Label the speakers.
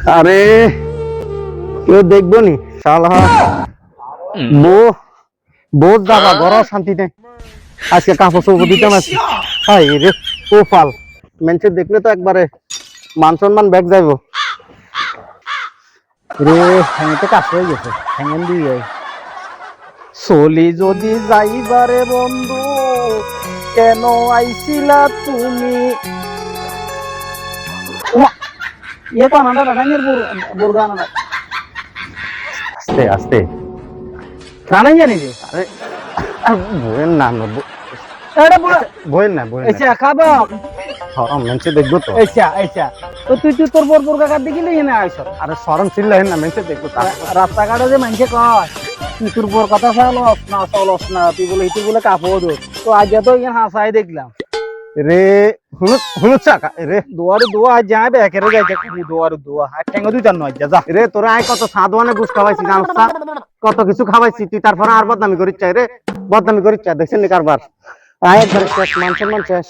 Speaker 1: আরে কেউ দেখবো নি শালা বউ বউ যাবা ঘর শান্তি নেই আজকে কাপড় চোপড় দিতে পারছি হাই রে ও ফাল মেনছে দেখলে তো একবারে মান সম্মান ব্যাগ যাইবো রে হ্যাঁ কাজ হয়ে গেছে হ্যাঙ্গেন দিয়ে চলি যদি যাইবারে বন্ধু কেন আইছিলা তুমি ये तो आनंद रखेंगे बुरगाना আস্তে আস্তে
Speaker 2: জানেন জানি যে
Speaker 1: আরে বইন না
Speaker 2: এটা
Speaker 1: বইন না
Speaker 2: এসে খাবো
Speaker 1: শরম মেনছে দেখবো তো
Speaker 2: এসা তো তুই তোর বোর কাকার দিকে লিয়ে না আইছ
Speaker 1: আরে শরম ছিল না মেনছে দেখবো
Speaker 2: রাস্তাঘাটে যে মানুষে কয় তুই তোর বোর কথা চলস না তুই বলে কাপড় দো তো আজ তো এখানে হাসাই দেখলাম
Speaker 1: রে হুনুত চাকা রে
Speaker 2: দুয়ারে দুয়া আজ যাবে একেরে যাইতে দুয়ারে দুয়া আর ঠেঙ্গা দুই জানো আজ যা
Speaker 1: রে তোরা আয় কত সাদওয়ানে গুছ খাওয়াইছি জানিস না কত কিছু খাওয়াইছি তুই তারপর আর বদনামি করিস চাই রে বদনামি করিস চাই দেখছেন নি কারবার আয় একবার শেষ মান সম্মান শেষ